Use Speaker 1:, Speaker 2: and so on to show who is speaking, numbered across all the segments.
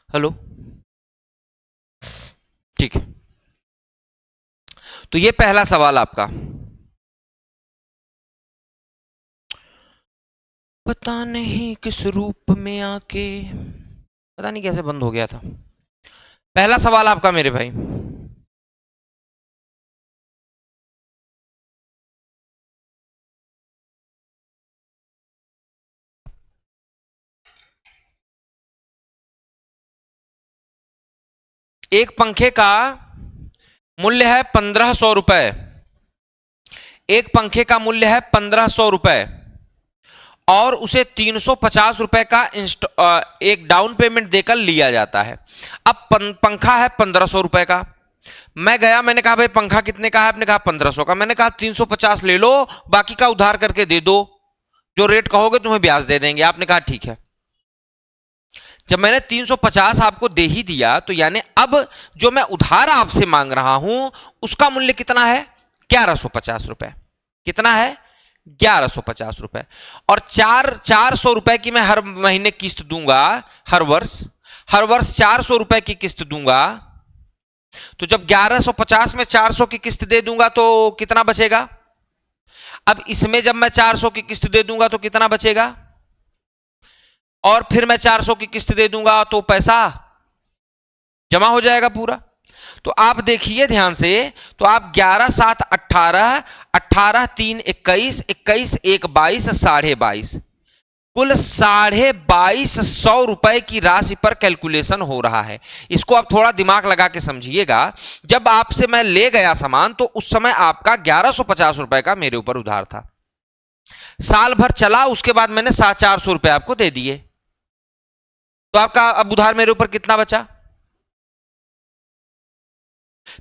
Speaker 1: Hello. ठीक है, तो ये पहला सवाल आपका। पता नहीं किस रूप में आके, पता नहीं कैसे बंद हो गया था। पहला सवाल आपका मेरे भाई। एक पंखे का मूल्य है 1500 रुपए। एक पंखे का मूल्य है 1500 रुपए और उसे 350 रुपए का एक डाउन पेमेंट देकर लिया जाता है। अब पंखा है 1500 रुपए का। मैं गया, मैंने कहा भाई पंखा कितने का है? आपने कहा 1500 का। मैंने कहा 350 ले लो, बाकी का उधार करके दे दो, जो रेट कहोगे तुम्हें ब्याज दे देंगे। आपने कहा ठीक है। जब मैंने 350 आपको दे ही दिया, तो यानी अब जो मैं उधार आपसे मांग रहा हूं उसका मूल्य कितना है? 1150 रुपए। कितना है? 1150 रुपए। और 400 रुपए की मैं हर महीने किस्त दूंगा, हर वर्ष 400 रुपए की किस्त दूंगा। तो जब 1150 में 400 की किस्त दे दूंगा तो कितना बचेगा? अब इसमें जब मैं 400 की किस्त दे दूंगा तो कितना बचेगा? और फिर मैं 400 की किस्त दे दूंगा तो पैसा जमा हो जाएगा पूरा। तो आप देखिए ध्यान से, तो आप 11 7 18, 18 3 21, 21 1 22, 22.5, कुल 2250 रुपए की राशि पर कैलकुलेशन हो रहा है। इसको आप थोड़ा दिमाग लगा के समझिएगा। जब आपसे मैं ले गया सामान तो उस समय आपका 1150 रुपए का मेरे ऊपर उधार था। साल भर चला, उसके बाद मैंने 400 रुपए आपको दे दिए, तो आपका अब उधार मेरे ऊपर कितना बचा?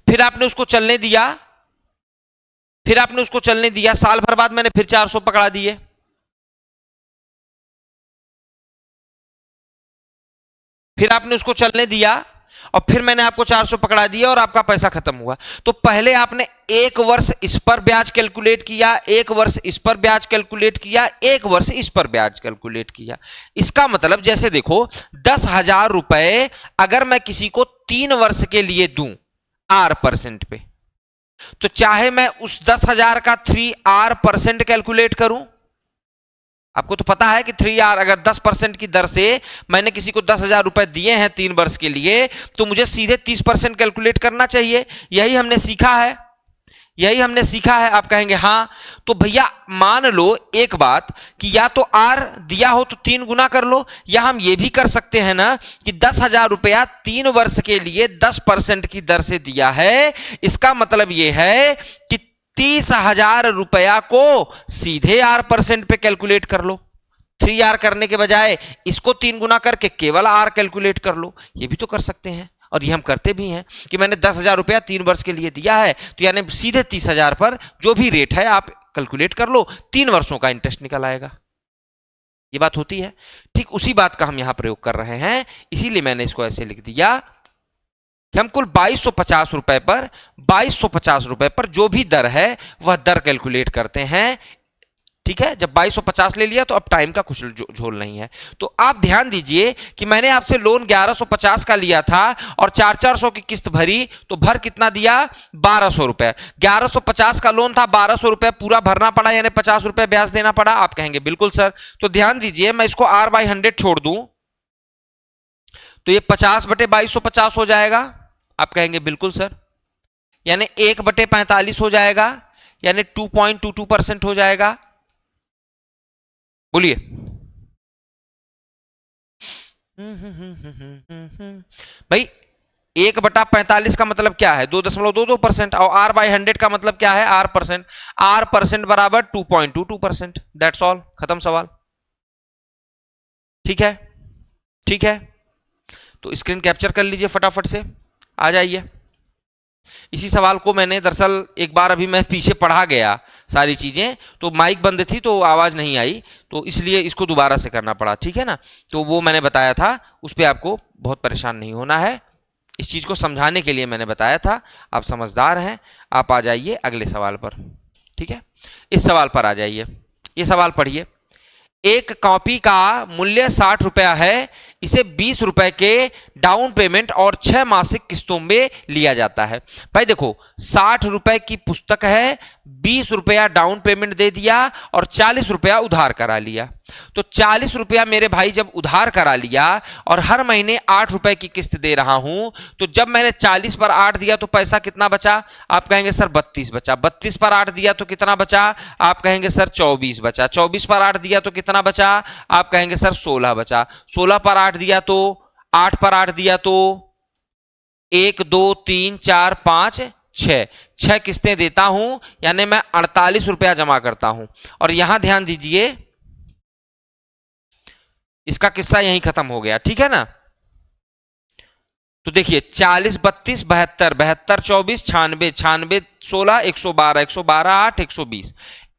Speaker 1: फिर आपने उसको चलने दिया, साल भर बाद मैंने फिर 400 पकड़ा दिए। फिर आपने उसको चलने दिया और फिर मैंने आपको 400 पकड़ा दिया और आपका पैसा खत्म हुआ। तो पहले आपने एक वर्ष इस पर ब्याज कैलकुलेट किया, एक वर्ष इस पर ब्याज कैलकुलेट किया, एक वर्ष इस पर ब्याज कैलकुलेट किया। इसका मतलब जैसे देखो, 10,000 रुपए अगर मैं किसी को 3 वर्ष के लिए दूं R% पे, तो चाहे मैं उस 10,000 का 3R% कैलकुलेट करूं, आपको तो पता है कि 3R अगर 10% की दर से मैंने किसी को 10,000 रुपए दिए हैं 3 वर्ष के लिए, तो मुझे सीधे 30% कैलकुलेट करना चाहिए। यही हमने सीखा है। आप कहेंगे हाँ, तो भैया मान लो एक बात कि या तो R दिया हो तो 3 गुना कर लो, या हम ये भी कर सकते हैं ना कि 10,000 रुपया 3 वर्ष के लिए 10% की दर से दिया है। इसका मतलब ये है कि 30,000 रुपया को सीधे R% पे कैलकुलेट कर लो। 3R करने के बजाय इसको 3 गुना करके केवल R कैलकुलेट कर लो। ये भी तो कर सकते हैं, और ये हम करते भी हैं कि मैंने 10,000 रुपया 3 वर्ष के लिए दिया है, तो यानी सीधे 30,000 पर जो भी रेट है आप कैलकुलेट कर लो, 3 वर्षों का इंटरेस्ट निकल आएगा। ये बात होती है। ठीक उसी बात का हम यहां प्रयोग कर रहे हैं, इसीलिए मैंने इसको ऐसे लिख दिया कि हम कुल 2250 रुपए पर जो भी दर है वह दर कैलकुलेट करते हैं। ठीक है, जब 2250 ले लिया तो अब टाइम का कुछ झोल नहीं है। तो आप ध्यान दीजिए कि मैंने आपसे लोन 1150 का लिया था और 400 की किस्त भरी, तो भर कितना दिया? 1200 रुपए। 1150 का लोन था, 1200 रुपए पूरा भरना पड़ा, यानी 50 रुपए ब्याज देना पड़ा। आप कहेंगे बिल्कुल सर। तो ध्यान दीजिए, मैं इसको R/100 छोड़ दूं तो ये 50/2250 हो जाएगा। आप कहेंगे बिल्कुल सर। यानी 1/45 हो जाएगा, यानी 2.22% हो जाएगा। बोलिए। भाई 1/45 का मतलब क्या है? 2.22%। और R/100 का मतलब क्या है? R% बराबर 2.22%। दैट्स ऑल, खत्म सवाल। ठीक है। तो स्क्रीन कैप्चर कर लीजिए फटाफट से, आ जाइए। इसी सवाल को मैंने दरअसल एक बार अभी मैं पीछे पढ़ा गया सारी चीज़ें, तो माइक बंद थी तो आवाज़ नहीं आई, तो इसलिए इसको दोबारा से करना पड़ा। ठीक है ना? तो वो मैंने बताया था, उस पर आपको बहुत परेशान नहीं होना है। इस चीज़ को समझाने के लिए मैंने बताया था। आप समझदार हैं। आप आ जाइए अगले सवाल पर। ठीक है, इस सवाल पर आ जाइए। ये सवाल पढ़िए। एक कॉपी का मूल्य 60 रुपया है, इसे 20 रुपए के डाउन पेमेंट और 6 मासिक किस्तों में लिया जाता है। भाई देखो 60 रुपए की पुस्तक है, 20 रुपया डाउन पेमेंट दे दिया और 40 रुपया उधार करा लिया। तो 40 रुपया मेरे भाई जब उधार करा लिया और हर महीने 8 रुपए की किस्त दे रहा हूं, तो जब मैंने 40 पर 8 दिया तो पैसा कितना बचा? आप कहेंगे सर 32 बचा। 32 पर 8 दिया तो कितना बचा? आप कहेंगे सर 24 बचा। 24 पर 8 दिया तो कितना बचा? आप कहेंगे सर 16 बचा। 16 पर 8 दिया तो 8 पर 8 दिया तो 1 2 3 4 5 6 6 किस्तें देता हूं, यानी मैं 48 रुपया जमा करता हूं। और यहां ध्यान दीजिए, इसका किस्सा यहीं खत्म हो गया, ठीक है ना। तो देखिए 40 32 72 72 24 96 96 16 112 112 8 120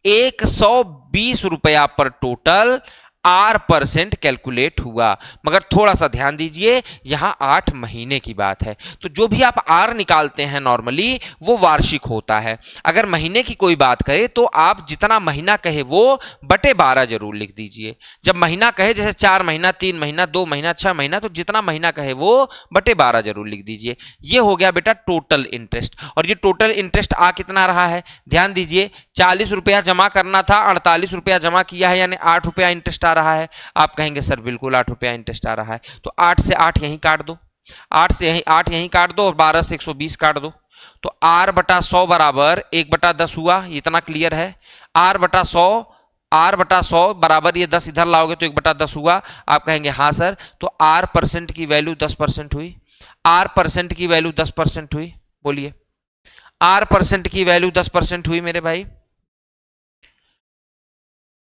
Speaker 1: 120 रुपया पर टोटल R% कैलकुलेट हुआ। मगर थोड़ा सा ध्यान दीजिए, यहां 8 महीने की बात है, तो जो भी आप R निकालते हैं नॉर्मली वो वार्षिक होता है। अगर महीने की कोई बात करें तो आप जितना महीना कहे वो बटे 12 जरूर लिख दीजिए। जब महीना कहे जैसे 4 महीना 3 महीना 2 महीना 6 महीना, तो जितना महीना कहे वो बटे 12 जरूर लिख दीजिए। ये हो गया बेटा टोटल इंटरेस्ट। और ये टोटल इंटरेस्ट आ कितना रहा है? ध्यान दीजिए, 40 रुपया जमा करना था, 48 रुपया जमा किया है, यानी 8 रुपया इंटरेस्ट आ रहा है। आप कहेंगे सर बिल्कुल 8 रुपया इंटरेस्ट आ रहा है, तो 8 से 8 यहीं काट दो, 8 से यहीं 8 यहीं काट दो और 12 से 120 काट दो, तो R बटा 100 बराबर 1/10 हुआ। इतना क्लियर है? R बटा 100 बराबर ये 10 इधर लाओगे तो 1/10 हुआ। आप कहेंगे हाँ सर, तो R% की वैल्यू 10% हुई। R% की वैल्यू 10% हुई। बोलिए, R% की वैल्यू 10% हुई मेरे भाई,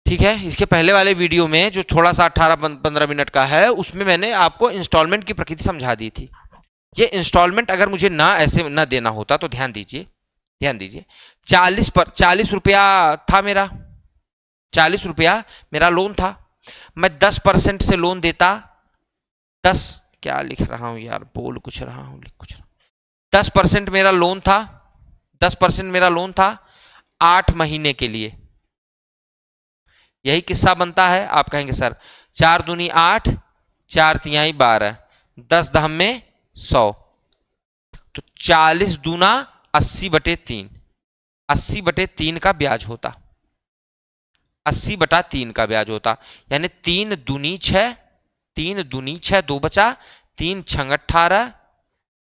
Speaker 1: ठीक है। इसके पहले वाले वीडियो में जो थोड़ा सा 18-15 मिनट का है, उसमें मैंने आपको इंस्टॉलमेंट की प्रकृति समझा दी थी। ये इंस्टॉलमेंट अगर मुझे ना ऐसे ना देना होता, तो ध्यान दीजिए 40 रुपया था मेरा, 40 रुपया मेरा लोन था। मैं 10% से लोन देता, 10 क्या लिख रहा हूं यार, बोल कुछ रहा हूं लिख कुछ रहा हूं। 10% मेरा लोन था, 10% मेरा लोन था 8 महीने के लिए। यही किस्सा बनता है। आप कहेंगे सर 4 दूनी 8, 4 तिहाई 12, 10 दहम में 100, तो 40 दूना 80/3, 80/3 का ब्याज होता, 80/3 का ब्याज होता। यानी 3 दूनी 6, 3 दूनी 6, 2 बचा, 3 छंग 18,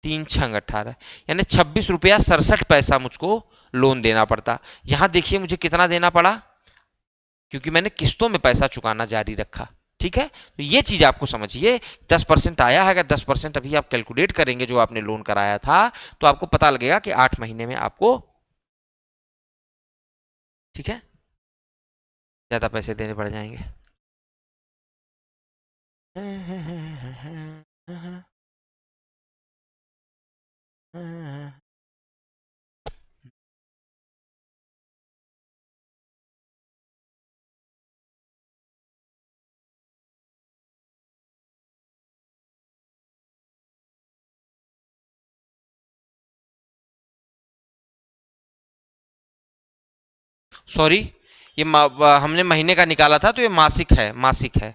Speaker 1: 3 छंग 18, यानी 26 रुपया 67 पैसा मुझको लोन देना पड़ता। यहां देखिए मुझे कितना देना पड़ा, क्योंकि मैंने किस्तों में पैसा चुकाना जारी रखा, ठीक है। तो ये चीज आपको समझिए, 10% आया है। अगर 10% अभी आप कैलकुलेट करेंगे जो आपने लोन कराया था, तो आपको पता लगेगा कि 8 महीने में आपको, ठीक है, ज्यादा पैसे देने पड़ जाएंगे। सॉरी, ये हमने महीने का निकाला था, तो ये मासिक है, मासिक है।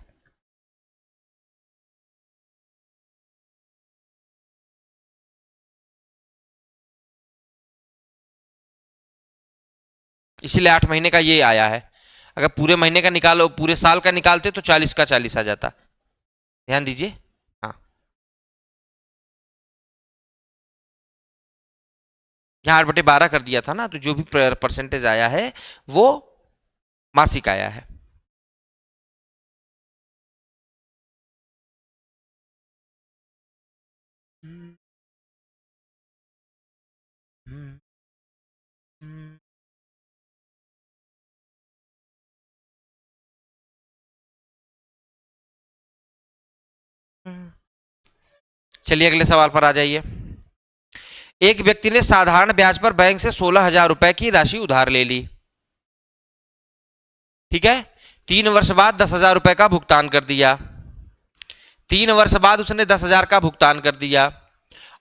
Speaker 1: इसीलिए 8 महीने का ये आया है। अगर पूरे महीने का निकालो, पूरे साल का निकालते तो 40 का 40 आ जाता। ध्यान दीजिए, हाँ, यहाँ 8/12 कर दिया था ना, तो जो भी परसेंटेज आया है वो मासिक आया है। चलिए अगले सवाल पर आ जाइए। एक व्यक्ति ने साधारण ब्याज पर बैंक से 16,000 रुपए की राशि उधार ले ली, ठीक है। 3 वर्ष बाद 10,000 रुपए का भुगतान कर दिया। 3 वर्ष बाद उसने 10,000 का भुगतान कर दिया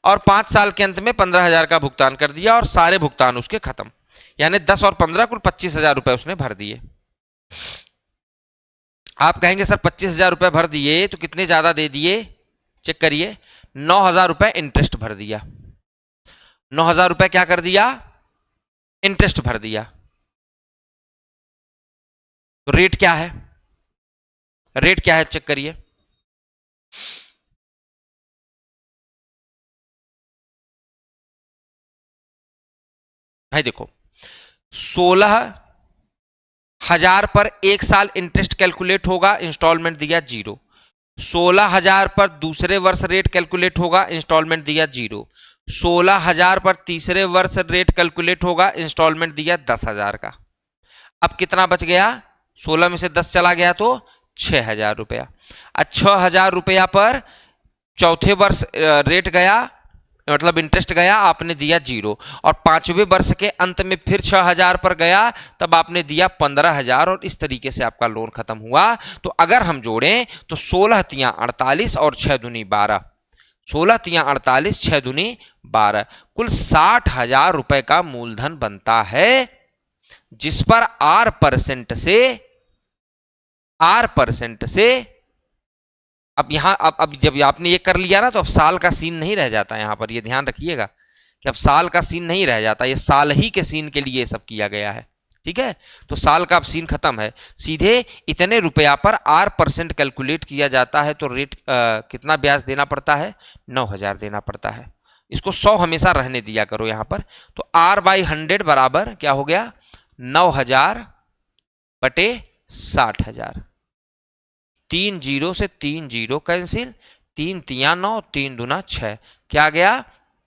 Speaker 1: और 5 साल के अंत में 15,000 का भुगतान कर दिया और सारे भुगतान उसके खत्म, यानी 10 और 15 कुल 25,000 रुपए उसने भर दिए। आप कहेंगे सर 25,000 रुपये भर दिए तो कितने ज्यादा दे दिए, चेक करिए, 9,000 रुपये इंटरेस्ट भर दिया, 9,000 रुपये क्या कर दिया, इंटरेस्ट भर दिया। तो रेट क्या है, रेट क्या है चेक करिए, भाई देखो 16,000 पर एक साल इंटरेस्ट कैलकुलेट होगा, इंस्टॉलमेंट दिया 0। 16,000 पर दूसरे वर्ष रेट कैलकुलेट होगा, इंस्टॉलमेंट दिया 0। 16,000 पर तीसरे वर्ष रेट कैलकुलेट होगा, इंस्टॉलमेंट दिया 10,000 का। अब कितना बच गया, 16 में से 10 चला गया तो 6,000 रुपया। 6,000 रुपया पर चौथे वर्ष रेट गया, मतलब इंटरेस्ट गया, आपने दिया 0, और पांचवें वर्ष के अंत में फिर 6,000 पर गया, तब आपने दिया 15,000, और इस तरीके से आपका लोन खत्म हुआ। तो अगर हम जोड़ें तो 16 तियां 48 और 6 दूनी 12, 16 तियां 48, 6 दूनी 12, कुल 60,000 रुपए का मूलधन बनता है, जिस पर आर परसेंट से अब यहां अब जब आपने ये कर लिया ना, तो अब साल का सीन नहीं रह जाता यहां पर, ये ध्यान रखिएगा कि अब साल का सीन नहीं रह जाता, ये साल ही के सीन के लिए सब किया गया है, ठीक है। तो साल का अब सीन खत्म है, सीधे इतने रुपया पर आर परसेंट कैलकुलेट किया जाता है। तो रेट कितना ब्याज देना पड़ता है, 9,000 देना पड़ता है। इसको 100 हमेशा रहने दिया करो यहां पर। तो R/100 बराबर क्या हो गया, 9,000 बटे 60,000। 3 0 से 3 0 कैंसिल, 3 तियां 9, 3 दूना 6, क्या गया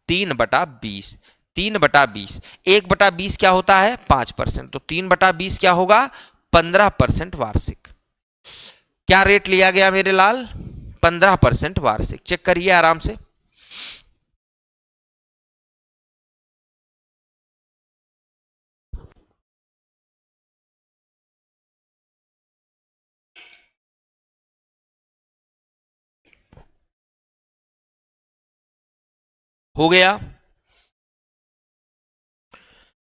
Speaker 1: 3/20। 3/20, 1/20 क्या होता है 5%, तो 3/20 क्या होगा 15% वार्षिक। क्या रेट लिया गया मेरे लाल, 15% वार्षिक। चेक करिए आराम से, हो गया,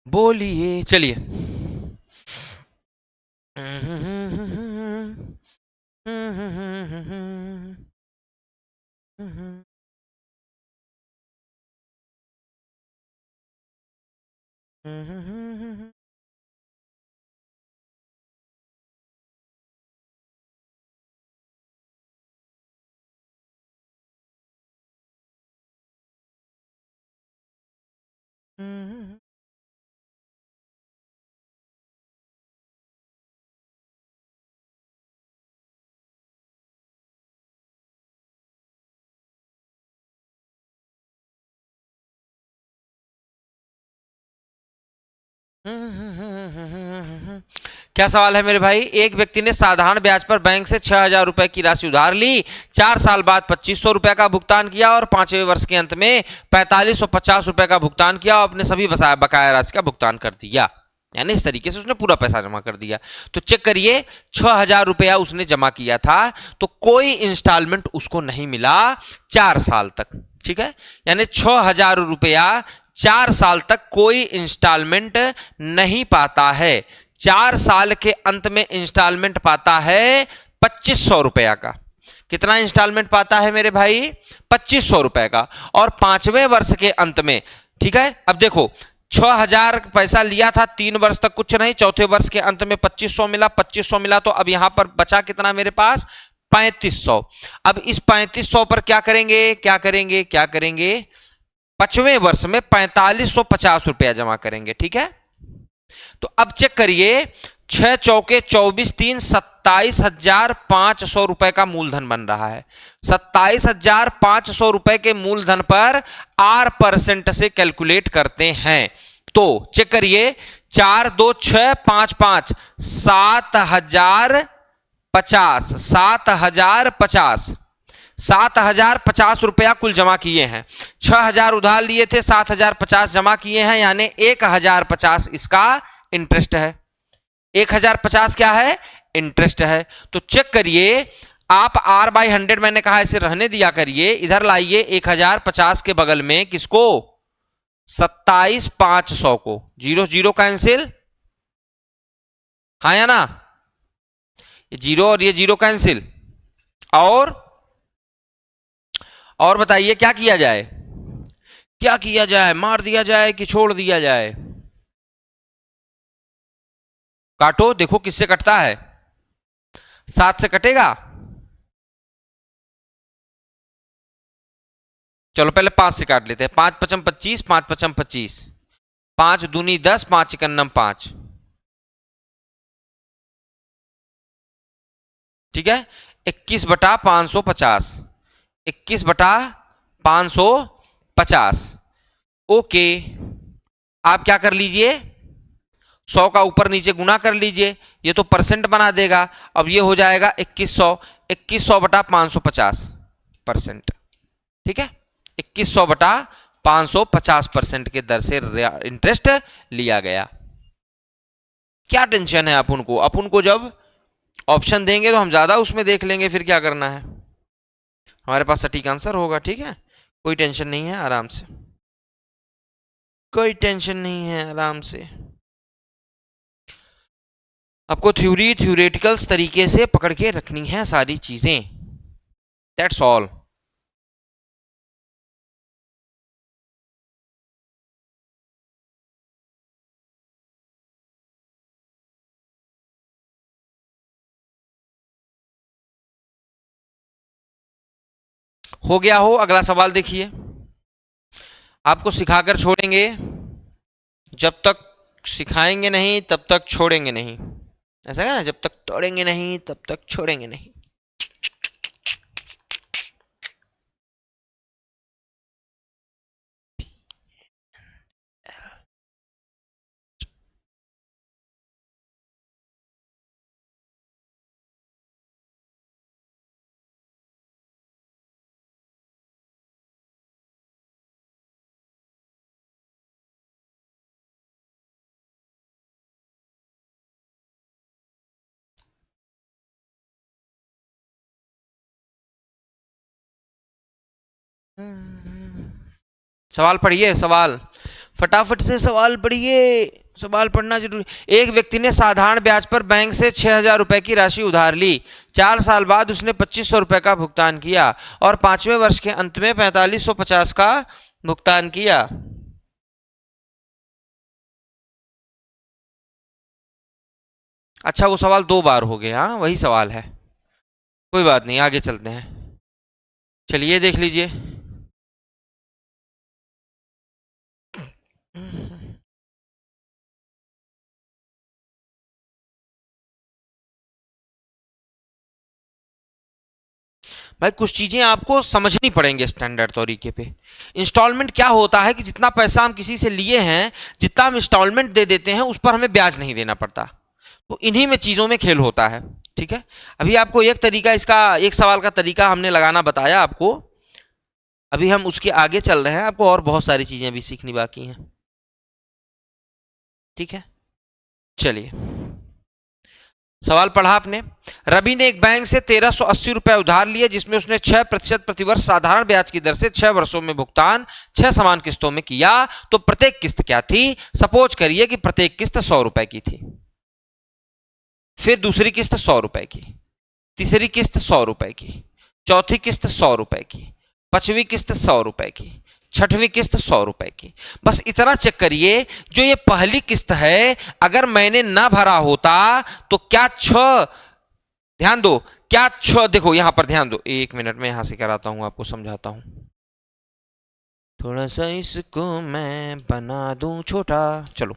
Speaker 1: बोलिए, चलिए। क्या सवाल है मेरे भाई, एक व्यक्ति ने साधारण ब्याज पर बैंक से 6,000 रुपए की राशि उधार ली, 4 साल बाद 2,500 रुपए का भुगतान किया और 5वें वर्ष के अंत में 4,550 रुपए का भुगतान किया और अपने सभी बकाया राशि का भुगतान कर दिया। यानी इस तरीके से उसने पूरा पैसा जमा कर दिया। तो चेक करिए 6,000 रुपया उसने जमा किया था, तो कोई इंस्टॉलमेंट उसको नहीं मिला 4 साल तक, ठीक है। यानी 6,000 रुपया 4 साल तक कोई इंस्टॉलमेंट नहीं पाता है। 4 साल के अंत में इंस्टॉलमेंट पाता है 2,500 रुपया का। कितना इंस्टॉलमेंट पाता है मेरे भाई, 2,500 रुपए का। और 5वें वर्ष के अंत में, ठीक है, अब देखो 6,000 पैसा लिया था, 3 वर्ष तक कुछ नहीं, चौथे वर्ष के अंत में 2,500 मिला, 2,500 मिला, तो अब यहां पर बचा कितना मेरे पास 3,500। अब इस 3,500 पर क्या करेंगे, क्या करेंगे, क्या करेंगे, 5वें वर्ष में 4,550 रुपया जमा करेंगे, ठीक है। तो अब चेक करिए 6 चौके 24 3 27,500 रुपए का मूलधन बन रहा है। 27,500 रुपए के मूलधन पर आर परसेंट से कैलकुलेट करते हैं। तो चेक करिए 4 2 6 5 5 7,050, 7,050, 7,050 रुपया कुल जमा किए हैं। 6,000 उधार लिए थे, 7,050 जमा किए हैं, यानी 1,050 इसका इंटरेस्ट है। 1,050 क्या है, इंटरेस्ट है। तो चेक करिए आप R/100 मैंने कहा इसे रहने दिया करिए, इधर लाइए 1,050 के बगल में किसको, 27,500 को, 0 0 कैंसिल, हाँ या ना। ये जीरो और ये जीरो कैंसिल। और बताइए क्या किया जाए, क्या किया जाए, मार दिया जाए कि छोड़ दिया जाए? काटो, देखो किससे कटता है। 7 से कटेगा। चलो पहले 5 से काट लेते हैं। 5 पचम 25, 5 पचम 25, 5 दूनी 10, 5 इकन्नम 5। ठीक है, 21/550, 21/550। ओके, आप क्या कर लीजिए, 100 का ऊपर नीचे गुना कर लीजिए, ये तो परसेंट बना देगा। अब ये हो जाएगा 2100, 2100/550 ठीक है, 2100/550 के दर से इंटरेस्ट लिया गया। क्या टेंशन है अपन को, अपन को जब ऑप्शन देंगे तो हम ज्यादा उसमें देख लेंगे, फिर क्या करना है, हमारे पास सटीक आंसर होगा। ठीक है, कोई टेंशन नहीं है, आराम से, कोई टेंशन नहीं है, आराम से। आपको थ्योरेटिकल्स तरीके से पकड़ के रखनी है सारी चीजें, दैट्स ऑल। हो गया हो, अगला सवाल देखिए। आपको सिखाकर छोड़ेंगे, जब तक सिखाएंगे नहीं तब तक छोड़ेंगे नहीं, ऐसा है ना, जब तक तोड़ेंगे नहीं तब तक छोड़ेंगे नहीं। सवाल पढ़िए, सवाल फटाफट से सवाल पढ़िए, सवाल पढ़ना जरूरी। एक व्यक्ति ने साधारण ब्याज पर बैंक से 6,000 रुपए की राशि उधार ली। 4 साल बाद उसने 2,500 रुपए का भुगतान किया और 5वें वर्ष के अंत में 4,550 का भुगतान किया। अच्छा, वो सवाल 2 बार हो गया, हाँ वही सवाल है, कोई बात नहीं, आगे चलते हैं। चलिए देख लीजिए। भाई कुछ चीजें आपको समझनी पड़ेंगे स्टैंडर्ड तरीके पे। इंस्टॉलमेंट क्या होता है कि जितना पैसा हम किसी से लिए हैं, जितना हम इंस्टॉलमेंट दे देते हैं उस पर हमें ब्याज नहीं देना पड़ता। तो इन्हीं में चीजों में खेल होता है। ठीक है, अभी आपको एक तरीका, इसका एक सवाल का तरीका हमने लगाना बताया आपको, अभी हम उसके आगे चल रहे हैं, आपको और बहुत सारी चीजें भी सीखनी बाकी हैं। ठीक है, चलिए सवाल पढ़ा आपने। रवि ने एक बैंक से 1,380 रुपए उधार लिए, जिसमें उसने 6% प्रतिवर्ष साधारण ब्याज की दर से 6 वर्षों में भुगतान 6 समान किस्तों में किया। तो प्रत्येक किस्त क्या थी? सपोज करिए कि प्रत्येक किस्त 100 रुपए की थी, फिर दूसरी किस्त 100 रुपए की, तीसरी किस्त 100 रुपए की, चौथी किस्त 100 रुपए की, 5वीं किस्त 100 रुपए की, 6वीं किस्त 100 रुपए की। बस इतना चेक करिए, जो ये पहली किस्त है अगर मैंने ना भरा होता तो क्या 6, ध्यान दो, क्या 6, देखो यहां पर ध्यान दो, 1 मिनट में यहां से कराता हूं, आपको समझाता हूं, थोड़ा सा इसको मैं बना दूं छोटा। चलो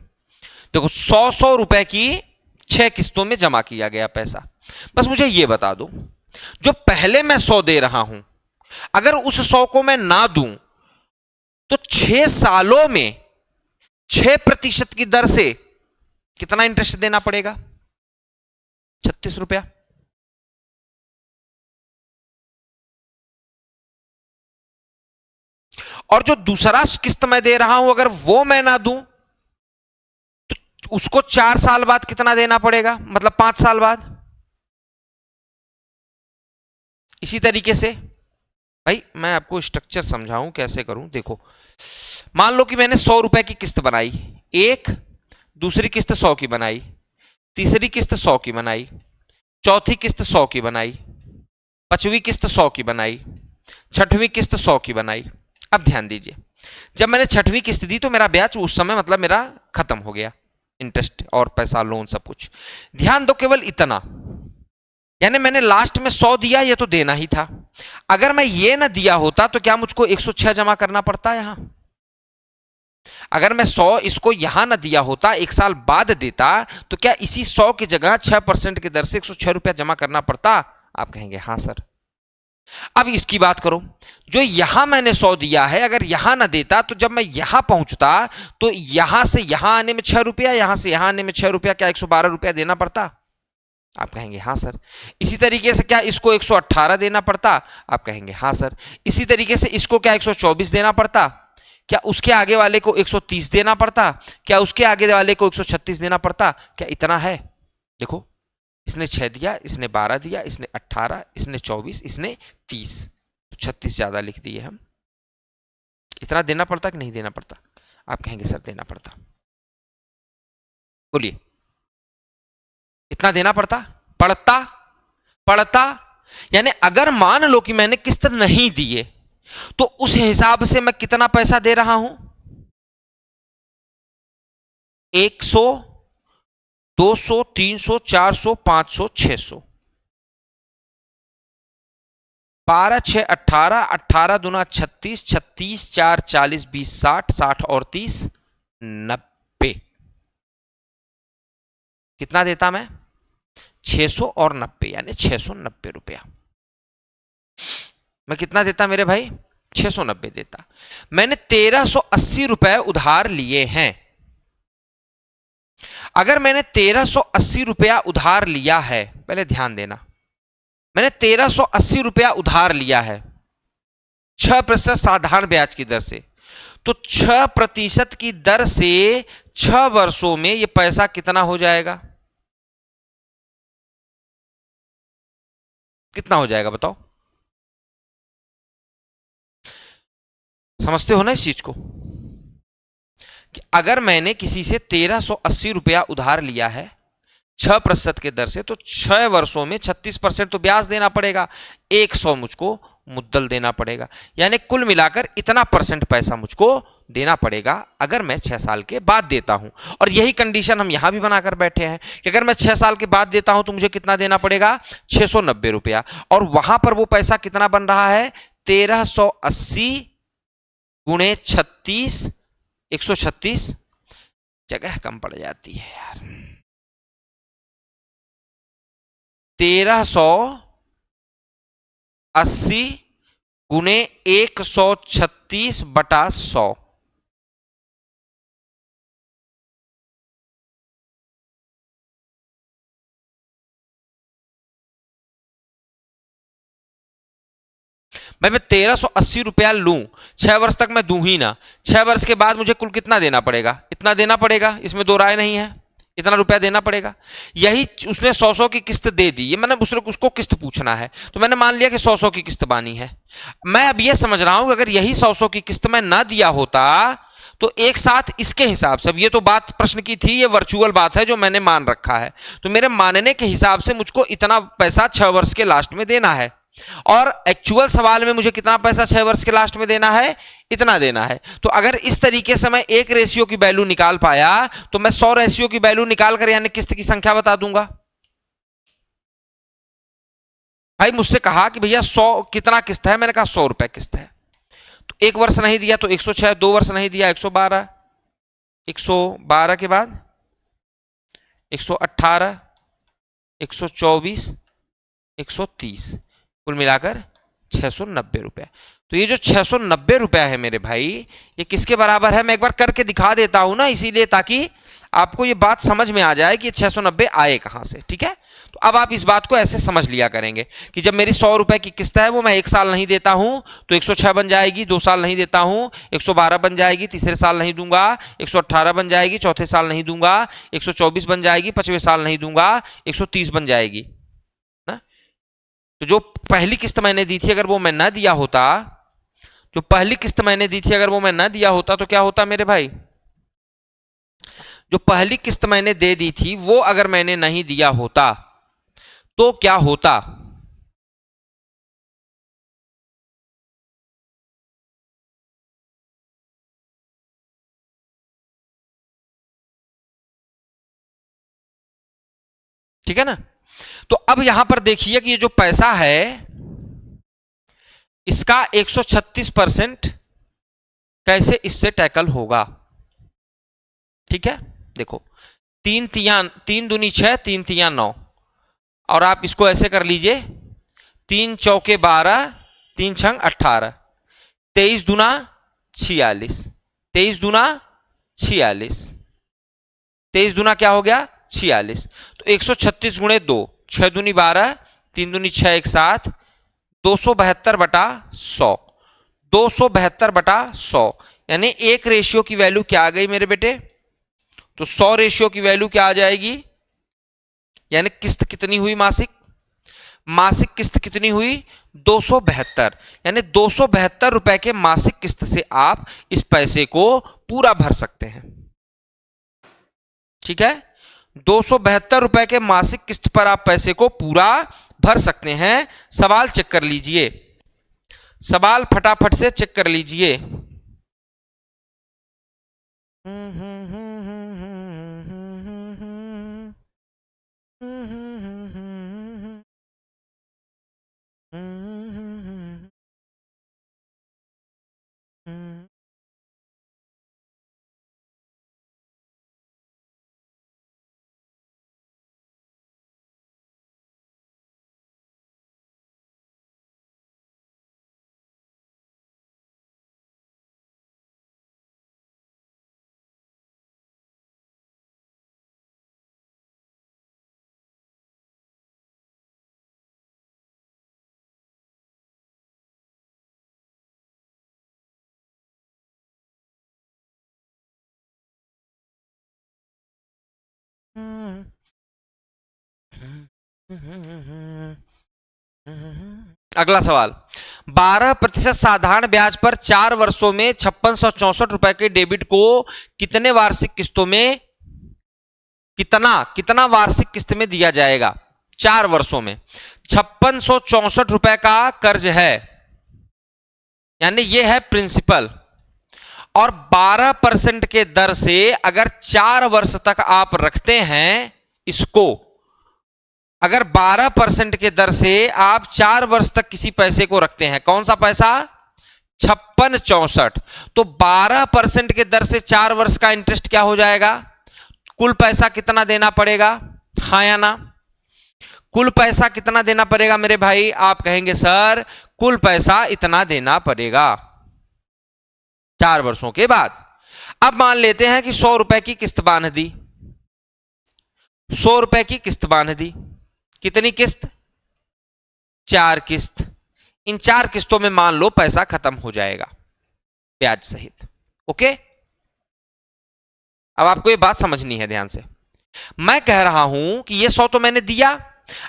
Speaker 1: देखो, 100 रुपए की 6 किस्तों में जमा किया गया पैसा। बस मुझे ये बता दो, जो पहले मैं 100 दे रहा हूं, अगर उस 100 को मैं ना दूं तो 6 सालों में 6% की दर से कितना इंटरेस्ट देना पड़ेगा? 36 रुपया। और जो दूसरा किस्त मैं दे रहा हूं, अगर वो मैं ना दूं तो उसको 4 साल बाद कितना देना पड़ेगा, मतलब 5 साल बाद। इसी तरीके से भाई मैं आपको स्ट्रक्चर समझाऊं कैसे करूं, देखो मान लो कि मैंने 100 रुपए की किस्त बनाई, एक, दूसरी किस्त 100 की बनाई, तीसरी किस्त 100 की बनाई, चौथी किस्त 100 की बनाई, पांचवी किस्त 100 की बनाई, छठवीं किस्त 100 की बनाई। अब ध्यान दीजिए, जब मैंने छठवीं किस्त दी तो मेरा ब्याज उस समय मतलब मेरा खत्म हो गया, इंटरेस्ट और पैसा लोन सब कुछ। ध्यान दो केवल इतना, यानी मैंने लास्ट में 100 दिया, ये तो देना ही था। अगर मैं ये ना दिया होता तो क्या मुझको 106 जमा करना पड़ता यहां? अगर मैं 100 इसको यहां ना दिया होता, एक साल बाद देता, तो क्या इसी 100 की जगह 6% की दर से 106 रुपया जमा करना पड़ता? आप कहेंगे हां सर। अब इसकी बात करो, जो यहां मैंने 100 दिया है, अगर यहां ना देता तो जब मैं यहां पहुंचता तो यहां से यहां आने में 6 रुपया, यहां से यहां आने में 6 रुपया, क्या 112 रुपया देना पड़ता? आप कहेंगे हां सर। इसी तरीके से क्या इसको 118 देना पड़ता? आप कहेंगे हां सर। इसी तरीके से इसको क्या 124 देना पड़ता? क्या उसके आगे वाले को 130 देना पड़ता? क्या उसके आगे वाले को 136 देना पड़ता? क्या इतना है? देखो, इसने 6 दिया, इसने 12 दिया, इसने 18, इसने 24, इसने 30, तो 36 ज्यादा लिख दिए हम। इतना देना पड़ता कि नहीं देना पड़ता? आप कहेंगे सर देना पड़ता। बोलिए, इतना देना पड़ता? पड़ता? यानी अगर मान लो कि मैंने किस्त नहीं दिए तो उस हिसाब से मैं कितना पैसा दे रहा हूं? 100, 200, 300, 400, 500, 600, 12, 6, 18, 18 दूना 36, 36, 4, 40, 20, 60, 60 और 30, 90। कितना देता मैं? 600 और 90, यानी 690 रुपया। मैं कितना देता मेरे भाई? 690 देता। मैंने 1380 रुपए उधार लिए हैं। अगर मैंने 1380 रुपया उधार लिया है, पहले ध्यान देना, मैंने 1380 रुपया उधार लिया है 6% साधारण ब्याज की दर से, तो 6% की दर से 6 वर्षों में यह पैसा कितना हो जाएगा? कितना हो जाएगा बताओ? समझते हो ना इस चीज को कि अगर मैंने किसी से 1380 रुपया उधार लिया है 6% के दर से, तो 6 वर्षों में 36% तो ब्याज देना पड़ेगा, 100 मुझको मुद्दल देना पड़ेगा, यानी कुल मिलाकर इतना परसेंट पैसा मुझको देना पड़ेगा अगर मैं 6 साल के बाद देता हूं। और यही कंडीशन हम यहां भी बनाकर बैठे हैं कि अगर मैं 6 साल के बाद देता हूं तो मुझे कितना देना पड़ेगा? 690 रुपया। और वहां पर वो पैसा कितना बन रहा है? 1380 गुणे 36, 136, जगह कम पड़ जाती है यार, 1380 गुणे 136 बटा 100, भाई मैं 1380 रुपया लूं, 6 वर्ष तक मैं दूं ही ना, 6 वर्ष के बाद मुझे कुल कितना देना पड़ेगा? इतना देना पड़ेगा, इसमें दो राय नहीं है, इतना रुपया देना पड़ेगा। यही उसने 100 की किस्त दे दी, ये मैंने उसको किस्त पूछना है, तो मैंने मान लिया कि 100 की किस्त बानी है। मैं अब ये समझ रहा हूं कि अगर यही 100 की किस्त मैं ना दिया होता तो एक साथ इसके हिसाब से, अब ये तो बात प्रश्न की थी, ये वर्चुअल बात है जो मैंने मान रखा है, तो मेरे मानने के हिसाब से मुझको इतना पैसा 6 वर्ष के लास्ट में देना है, और एक्चुअल सवाल में मुझे कितना पैसा 6 वर्ष के लास्ट में देना है? इतना देना है। तो अगर इस तरीके से मैं एक रेशियो की वैल्यू निकाल पाया तो मैं 100 रेशियो की वैल्यू निकाल कर यानी किस्त की संख्या बता दूंगा। भाई मुझसे कहा कि भैया 100 कितना किस्त है, मैंने कहा 100 रुपए किस्त है, तो 1 वर्ष नहीं दिया तो 106, 2 वर्ष नहीं दिया 112, 112 के बाद 118, 124, 130, कुल मिलाकर 690 रुपए। तो ये जो 690 रुपया है मेरे भाई, ये किसके बराबर है? मैं एक बार करके दिखा देता हूं ना, इसीलिए ताकि आपको ये बात समझ में आ जाए कि 690 आए कहां से। ठीक है, तो अब आप इस बात को ऐसे समझ लिया करेंगे कि जब मेरी 100 रुपए की किस्त है वो मैं 1 साल नहीं देता हूं तो 106 बन जाएगी, 2 साल नहीं देता हूं 112 बन जाएगी, तीसरे साल नहीं दूंगा 118 बन जाएगी, चौथे साल नहीं दूंगा 124 बन जाएगी, 5वें साल नहीं दूंगा 130 बन जाएगी ना। तो जो पहली किस्त मैंने दी थी अगर वो मैं ना दिया होता, जो पहली किस्त मैंने दी थी अगर वो मैं ना दिया होता तो क्या होता मेरे भाई? जो पहली किस्त मैंने दे दी थी वो अगर मैंने नहीं दिया होता तो क्या होता? ठीक है ना? तो अब यहां पर देखिए कि ये जो पैसा है इसका 136% कैसे इससे टैकल होगा। ठीक है, देखो, तीन दूनी 6, तीन तियां 9, और आप इसको ऐसे कर लीजिए, 3 चौके 12, 3 छंग 18, 23 दूना 46, 23 दूना 46, 23 दूना क्या हो गया 46। तो 136 गुणे 2, 6 दूनी 12, 3 दूनी 6, 1 7, 272/100, 272/100, यानी एक रेशियो की वैल्यू क्या आ गई मेरे बेटे? तो 100 रेशियो की वैल्यू क्या आ जाएगी? यानी किस्त कितनी हुई मासिक? मासिक किस्त कितनी हुई? 272, यानी 272 रुपए के मासिक किस्त से आप इस पैसे को पूरा भर सकते हैं। ठीक है, 272 रुपए के मासिक किस्त पर आप पैसे को पूरा भर सकते हैं। सवाल चेक कर लीजिए, सवाल फटाफट से चेक कर लीजिए। अगला सवाल, 12% साधारण ब्याज पर 4 वर्षों में 5664 रुपए के डेबिट को कितने वार्षिक किस्तों में, कितना वार्षिक किस्त में दिया जाएगा? 4 वर्षों में 5664 रुपए का कर्ज है, यानी यह है प्रिंसिपल, और 12% के दर से अगर 4 वर्ष तक आप रखते हैं इसको, अगर 12% के दर से आप 4 वर्ष तक किसी पैसे को रखते हैं, कौन सा पैसा? 5664, तो 12% के दर से 4 वर्ष का इंटरेस्ट क्या हो जाएगा? कुल पैसा कितना देना पड़ेगा? हाँ या ना? कुल पैसा कितना देना पड़ेगा मेरे भाई? आप कहेंगे सर कुल पैसा इतना देना पड़ेगा 4 वर्षों के बाद। अब मान लेते हैं कि 100 रुपए की किस्त बांध दी, 100 रुपए की किस्त बांध दी। कितनी किस्त? 4 किस्त। इन 4 किस्तों में मान लो पैसा खत्म हो जाएगा ब्याज सहित। ओके, अब आपको ये बात समझनी है ध्यान से। मैं कह रहा हूं कि ये 100 तो मैंने दिया,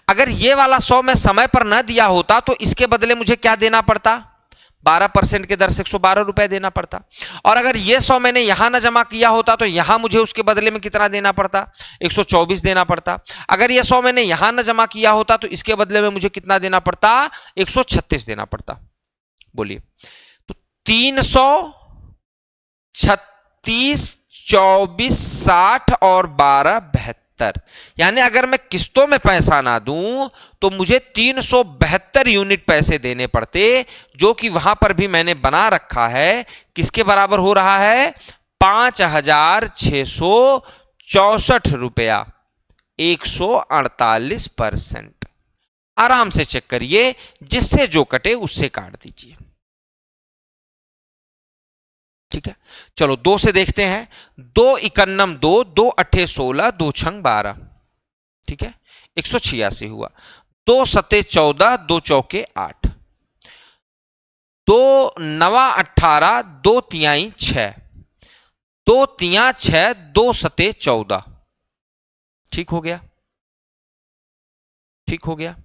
Speaker 1: अगर ये वाला 100 मैं समय पर ना दिया होता तो इसके बदले मुझे क्या देना पड़ता? 12% के दर से 112 रुपए देना पड़ता। और अगर ये 100 मैंने यहां ना जमा किया होता तो यहां मुझे उसके बदले में कितना देना पड़ता? 124 देना पड़ता। अगर ये 100 मैंने यहां ना जमा किया होता तो इसके बदले में मुझे कितना देना पड़ता? 136 देना पड़ता। बोलिए, तो 336, 24, 60 और 12, 72, यानी अगर मैं किस्तों में पैसा ना दूं तो मुझे 372 यूनिट पैसे देने पड़ते, जो कि वहां पर भी मैंने बना रखा है। किसके बराबर हो रहा है? 5664 रुपया, 148%। आराम से चेक करिए, जिससे जो कटे उससे काट दीजिए। ठीक है, चलो 2 से देखते हैं। 2 इकन्नम 2, 2 अट्ठे 16, 2 छंग 12, ठीक है, 186 हुआ। 2 सते 14, 2 चौके 8, 2 नवा 18, 2 तियाई 6, 2 तिया 6, 2 सते 14। ठीक हो गया, ठीक हो गया।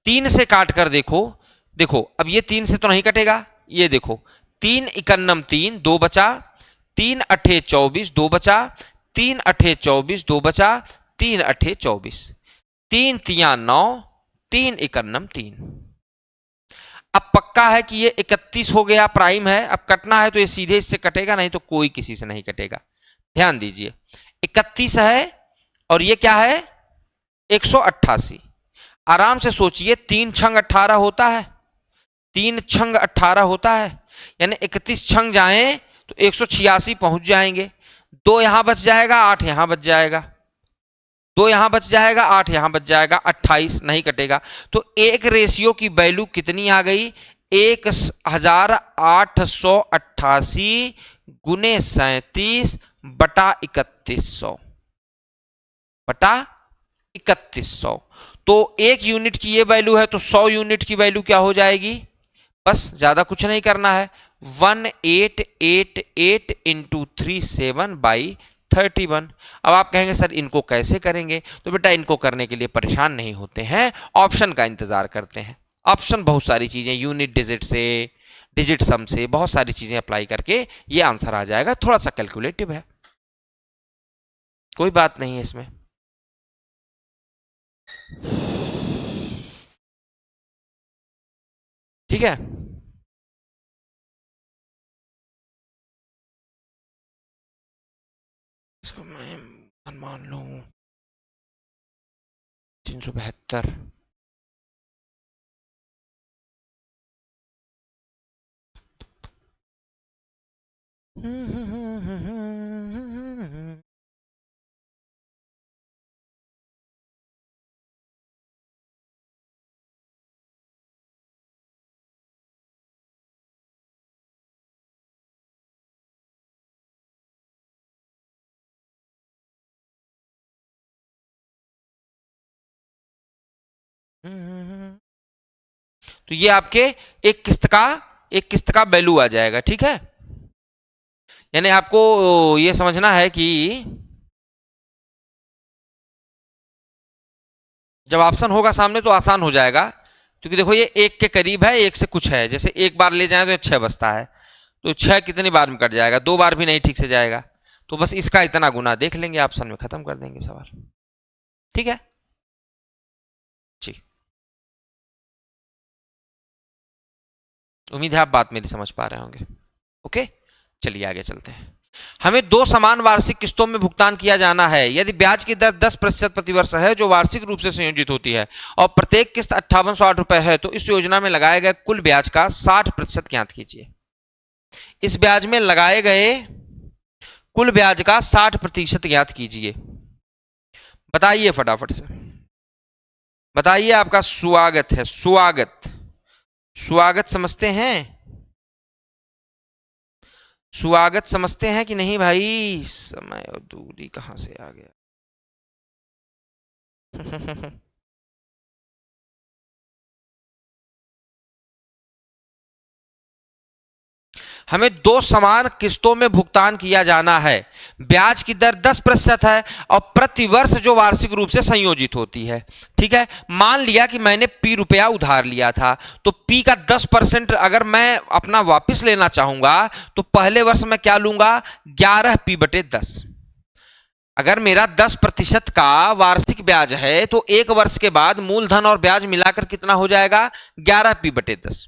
Speaker 1: 3 से काट कर देखो, देखो अब ये 3 से तो नहीं कटेगा, ये देखो 3 इकन्नम 3, 2 बचा, 3 अट्ठे 24, 2 बचा, 3 अट्ठे 24, 2 बचा, 3 अट्ठे 24। 3 तिया 9, 3 एकन्नम 3। अब पक्का है कि ये 31 हो गया, प्राइम है। अब कटना है तो ये सीधे इससे कटेगा, नहीं तो कोई किसी से नहीं कटेगा। ध्यान दीजिए 31 है और ये क्या है 188। आराम से सोचिए, 3 छंग 18 होता है, 3 छंग 18 होता है, यानी 31 छंग जाएं तो 186 पहुंच जाएंगे। 2 यहां बच जाएगा, 8 यहां बच जाएगा, 2 यहां बच जाएगा, 8 यहां बच जाएगा, 28 नहीं कटेगा। तो एक रेशियो की वैल्यू कितनी आ गई 1888 गुने 37 बटा 3100 बटा 3100। तो 1 यूनिट की ये वैल्यू है, तो 100 यूनिट की वैल्यू क्या हो जाएगी, बस ज्यादा कुछ नहीं करना है, 1888 इंटू 37/31। अब आप कहेंगे सर इनको कैसे करेंगे, तो बेटा इनको करने के लिए परेशान नहीं होते हैं, ऑप्शन का इंतजार करते हैं। ऑप्शन बहुत सारी चीजें, यूनिट डिजिट से, डिजिट सम से, बहुत सारी चीजें अप्लाई करके ये आंसर आ जाएगा। थोड़ा सा कैलकुलेटिव है, कोई बात नहीं है इसमें। ठीक है, इसको मैं मान लूं 372। तो ये आपके एक किस्त का वैल्यू आ जाएगा। ठीक है, यानी आपको ये समझना है कि जब ऑप्शन होगा सामने तो आसान हो जाएगा, क्योंकि देखो ये 1 के करीब है, 1 से कुछ है। जैसे एक बार ले जाए तो 6 बचता है, तो 6 कितनी बार में कट जाएगा, 2 बार भी नहीं ठीक से जाएगा, तो बस इसका इतना गुना देख लेंगे, ऑप्शन में खत्म कर देंगे सवाल। ठीक है जी, उम्मीद है आप बात मेरी समझ पा रहे होंगे। ओके, चलिए आगे चलते हैं। हमें 2 समान वार्षिक किस्तों में भुगतान किया जाना है यदि ब्याज की दर 10% प्रतिवर्ष है जो वार्षिक रूप से संयोजित होती है और प्रत्येक किस्त 5808 रुपए है, तो इस योजना में लगाए गए कुल ब्याज का 60% ज्ञात कीजिए। इस ब्याज में लगाए गए कुल ब्याज का 60% ज्ञात कीजिए। बताइए फटाफट से बताइए, आपका स्वागत है। स्वागत, स्वागत समझते हैं, स्वागत समझते हैं कि नहीं भाई? समय और दूरी कहां से आ गया? हमें 2 समान किस्तों में भुगतान किया जाना है। ब्याज की दर 10% है और प्रतिवर्ष जो वार्षिक रूप से संयोजित होती है। ठीक है, मान लिया कि मैंने P रुपया उधार लिया था, तो P का 10% अगर मैं अपना वापस लेना चाहूंगा तो पहले वर्ष में क्या लूंगा 11P/10। अगर मेरा 10% का वार्षिक ब्याज है तो एक वर्ष के बाद मूलधन और ब्याज मिलाकर कितना हो जाएगा 11P/10।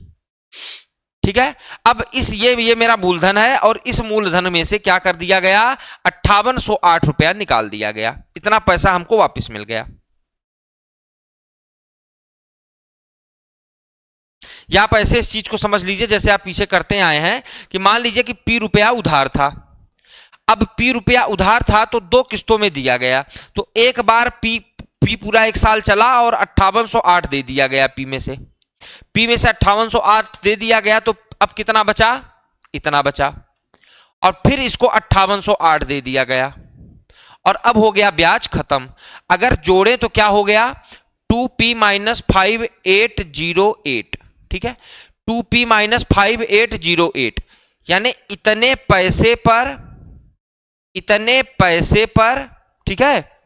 Speaker 1: ठीक है, अब ये मेरा मूलधन है और इस मूलधन में से क्या कर दिया गया 5808 रुपया निकाल दिया गया, इतना पैसा हमको वापस मिल गया। या आप ऐसे इस चीज को समझ लीजिए जैसे आप पीछे करते आए हैं कि मान लीजिए कि P रुपया उधार था। अब P रुपया उधार था तो 2 किस्तों में दिया गया, तो एक बार P पूरा 1 साल चला और 5808 दे दिया गया P में से 5808 दे दिया गया, तो अब कितना बचा, इतना बचा, और फिर इसको 5808 दे दिया गया और अब हो गया ब्याज खत्म। अगर जोड़े तो क्या हो गया 2P - 5808। ठीक है, 2P - 5808, यानी इतने पैसे पर, ठीक है,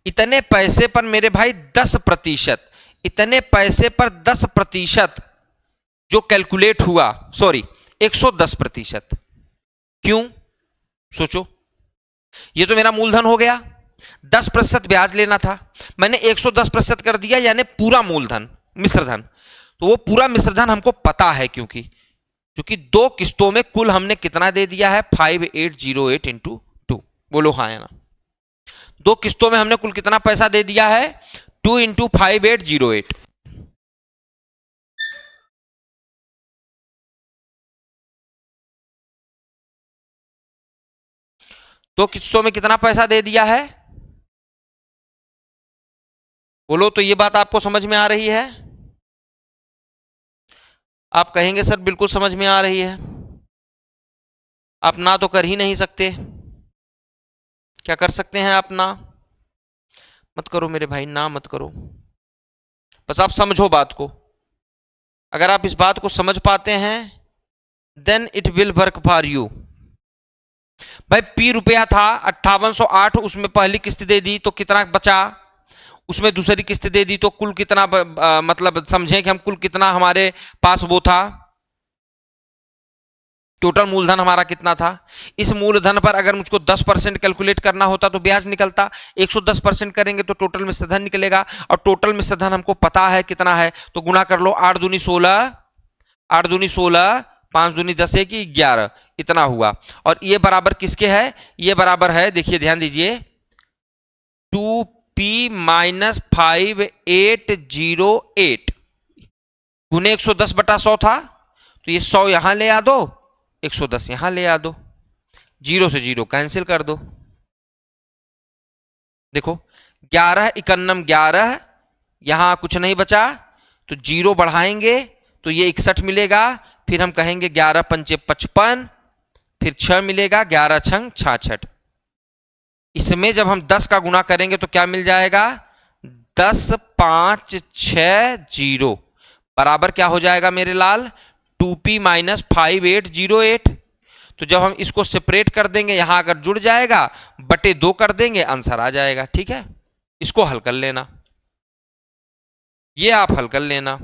Speaker 1: इतने पैसे पर मेरे भाई 10%, इतने पैसे पर 10% जो कैलकुलेट हुआ, सॉरी 110%। क्यों, सोचो, ये तो मेरा मूलधन हो गया, 10% ब्याज लेना था, मैंने 110% कर दिया, यानी पूरा मूलधन मिश्रधन। तो वो पूरा मिश्रधन हमको पता है, क्योंकि 2 किस्तों में कुल हमने कितना दे दिया है 5808 इंटू 2। बोलो हाँ या ना। 2 किस्तों में हमने कुल कितना पैसा दे दिया है 2 इंटू 5808। दो किस्तों में कितना पैसा दे दिया है, बोलो तो ये बात आपको समझ में आ रही है? आप कहेंगे सर बिल्कुल समझ में आ रही है। आप ना तो कर ही नहीं सकते, क्या कर सकते हैं आप? ना मत करो मेरे भाई, ना मत करो, बस आप समझो बात को। अगर आप इस बात को समझ पाते हैं then it will work for you. भाई पी रुपया था 5808, उसमें पहली किस्त दे दी तो कितना बचा, उसमें दूसरी किस्त दे दी तो कुल कितना मतलब समझें कि हम कुल कितना हमारे पास वो था, टोटल मूलधन हमारा कितना था। इस मूलधन पर अगर मुझको 10% कैलकुलेट करना होता तो ब्याज निकलता, 110% करेंगे तो टोटल मिश्रधन निकलेगा, और टोटल मिश्रधन हमको पता है कितना है, तो गुना कर लो 8 दूनी 16, 8 दूनी 16, 5 दूनी 10, 1 11, इतना हुआ। और ये बराबर किसके है, ये बराबर है, देखिए ध्यान दीजिए, 2p माइनस 5808 गुने 110/100 था, तो ये 100 यहां ले आ दो, 110 यहां ले आ दो, 0 से 0 कैंसिल कर दो। देखो 11 51 11, यहां कुछ नहीं बचा, तो 0 बढ़ाएंगे तो ये 61 मिलेगा, फिर हम कहेंगे 11 पंचे 55, फिर 6 मिलेगा, 11 छंग 66। इसमें जब हम 10 का गुना करेंगे तो क्या मिल जाएगा 10 5 6 0 बराबर क्या हो जाएगा मेरे लाल 2p माइनस 5808। तो जब हम इसको सेपरेट कर देंगे, यहां अगर जुड़ जाएगा बटे 2 कर देंगे, आंसर आ जाएगा। ठीक है, इसको हल कर लेना, ये आप हल कर लेना।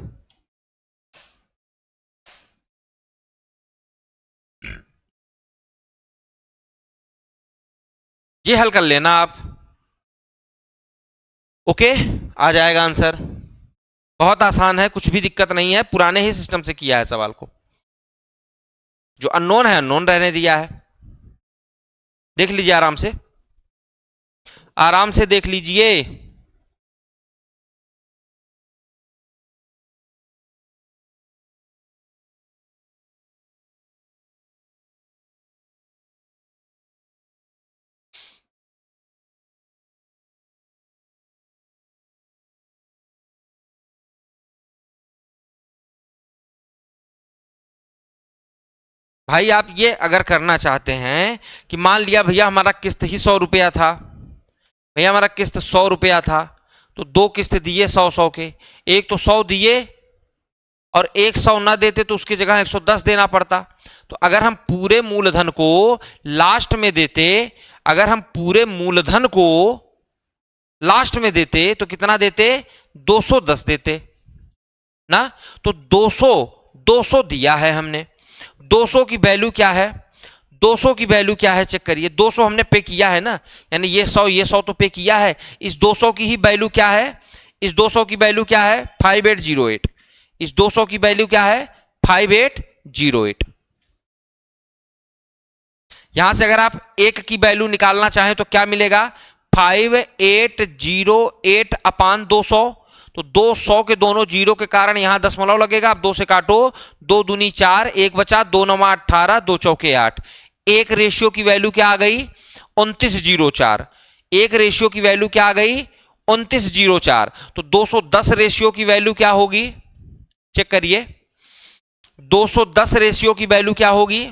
Speaker 1: ये हल कर लेना आप, ओके, आ जाएगा आंसर। बहुत आसान है, कुछ भी दिक्कत नहीं है, पुराने ही सिस्टम से किया है सवाल को, जो अननोन है अननोन रहने दिया है। देख लीजिए आराम से, आराम से देख लीजिए। भाई आप ये अगर करना चाहते हैं कि मान लिया भैया हमारा किस्त ही 100 रुपया था, भैया हमारा किस्त 100 रुपया था, तो 2 किस्त दिए 100 के, एक तो 100 दिए और एक 100 ना देते तो उसकी जगह 110 देना पड़ता। तो अगर हम पूरे मूलधन को लास्ट में देते, अगर हम पूरे मूलधन को लास्ट में देते तो कितना देते 210 देते ना। तो 200 दिया है हमने, 200 की वैल्यू क्या है, 200 की वैल्यू क्या है चेक करिए, 200 हमने पे किया है ना, यानी ये 100 तो पे किया है। इस 200 की ही वैल्यू क्या है, इस 200 की वैल्यू क्या है 5808, इस 200 की वैल्यू क्या है 5808। यहां से अगर आप एक की वैल्यू निकालना चाहें तो क्या मिलेगा 5808 अपान 200, तो 200 के दोनों जीरो के कारण यहां दशमलव लगेगा, आप 2 से काटो, 2 दूनी 4, 1 बचा, 2 9 18, 2 चौके 8, एक रेशियो की वैल्यू क्या आ गई 2904, एक रेशियो की वैल्यू क्या आ गई 2904। तो 210 रेशियो की वैल्यू क्या होगी चेक करिए, 210 रेशियो की वैल्यू क्या होगी।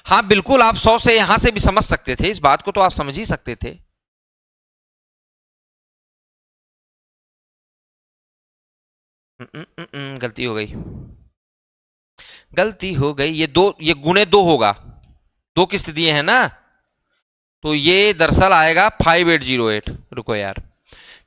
Speaker 1: हाँ बिल्कुल, आप 100 से यहां से भी समझ सकते थे, इस बात को तो आप समझ ही सकते थे। गलती हो गई, गलती हो गई, ये गुणे 2 होगा, 2 किस्त दिए हैं ना, तो ये दरअसल आएगा 5808। रुको यार,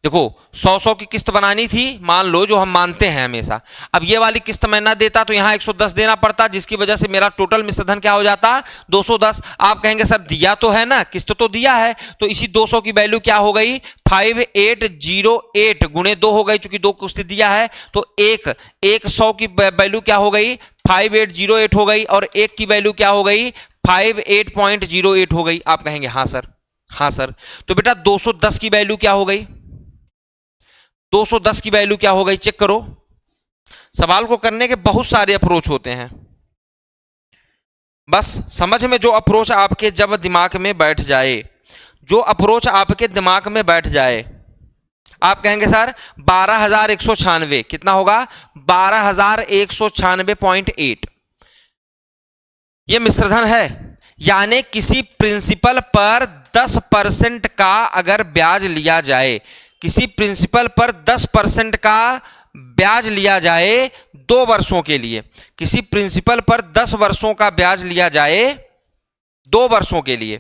Speaker 1: देखो 100 की किस्त बनानी थी, मान लो, जो हम मानते हैं हमेशा। अब ये वाली किस्त मैं ना देता तो यहां 110 देना पड़ता, जिसकी वजह से मेरा टोटल मिश्रधन क्या हो जाता, 210। आप कहेंगे सर दिया तो है ना, किस्त तो दिया है, तो इसी 200 की वैल्यू क्या हो गई, 5808 गुणे 2 हो गई, चूंकि 2 किस्त दिया है। तो 100 की वैल्यू क्या हो गई, 5808 हो गई, और 1 की वैल्यू क्या हो गई, 58.08 हो गई। आप कहेंगे हाँ सर, हाँ सर। तो बेटा 210 की वैल्यू क्या हो गई, 210 की वैल्यू क्या हो गई, चेक करो। सवाल को करने के बहुत सारे अप्रोच होते हैं, बस समझ में जो अप्रोच आपके जब दिमाग में बैठ जाए, जो अप्रोच आपके दिमाग में बैठ जाए, आप कहेंगे सर 12,196 कितना होगा, 12,196.8 ये मिश्रधन है। यानी किसी प्रिंसिपल पर 10% का अगर ब्याज लिया जाए, किसी प्रिंसिपल पर 10% का ब्याज लिया जाए 2 वर्षों के लिए, किसी प्रिंसिपल पर 10 वर्षों का ब्याज लिया जाए 2 वर्षों के लिए,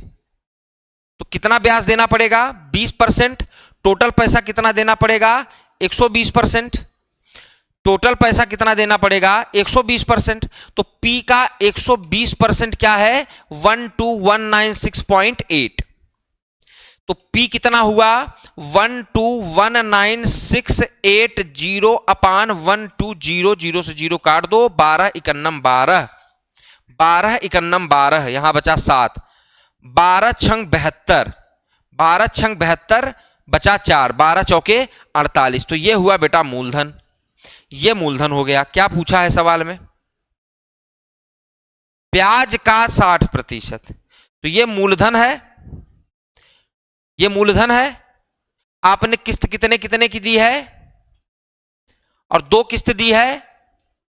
Speaker 1: तो कितना ब्याज देना पड़ेगा, 20%। टोटल पैसा कितना देना पड़ेगा, 120%। टोटल पैसा कितना देना पड़ेगा, 120%। तो P का 120% क्या है, 12196.8। तो P कितना हुआ, 1219680 अपान 1200 से 0 काट दो, 12 इकन्नम 12, 12 इकन्नम 12, यहां बचा 7, 12 छंग 72, 12 छंग 72 बचा 4, 12 चौके 48। तो ये हुआ बेटा मूलधन, ये मूलधन हो गया। क्या पूछा है सवाल में, ब्याज का 60%। तो ये मूलधन है, ये मूलधन है। आपने किस्त कितने कितने की दी है, और 2 किस्त दी है,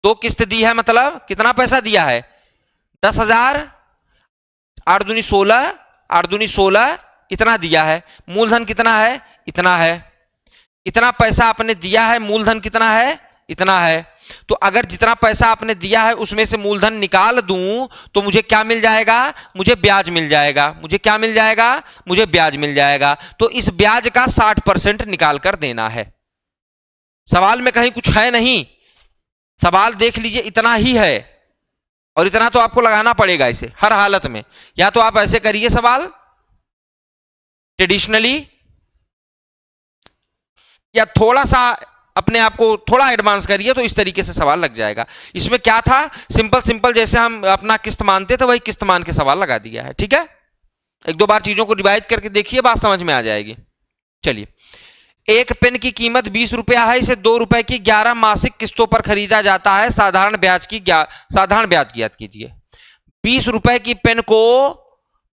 Speaker 1: 2 किस्त दी है, मतलब कितना पैसा दिया है, 10,000, 8 दूनी 16, 8 दूनी 16 इतना दिया है। मूलधन कितना है, इतना है। इतना पैसा आपने दिया है, मूलधन कितना है, इतना है। तो अगर जितना पैसा आपने दिया है उसमें से मूलधन निकाल दूं तो मुझे क्या मिल जाएगा, मुझे ब्याज मिल जाएगा। मुझे क्या मिल जाएगा, मुझे ब्याज मिल जाएगा। तो इस ब्याज का 60% निकाल कर देना है। सवाल में कहीं कुछ है नहीं, सवाल देख लीजिए इतना ही है, और इतना तो आपको लगाना पड़ेगा इसे हर हालत में। या तो आप ऐसे करिए सवाल ट्रेडिशनली, या थोड़ा सा अपने आप को थोड़ा एडवांस करिए तो इस तरीके से सवाल लग जाएगा। इसमें क्या था, सिंपल सिंपल जैसे हम अपना किस्त मानते थे वही किस्त मान के सवाल लगा दिया है। ठीक है, 1-2 बार चीजों को रिवाइज करके देखिए, बात समझ में आ जाएगी। चलिए, एक पेन की कीमत 20 रुपया है, इसे 2 रुपए की 11 मासिक किस्तों पर खरीदा जाता है। साधारण ब्याज ज्ञात कीजिए। 20 रुपए की पेन को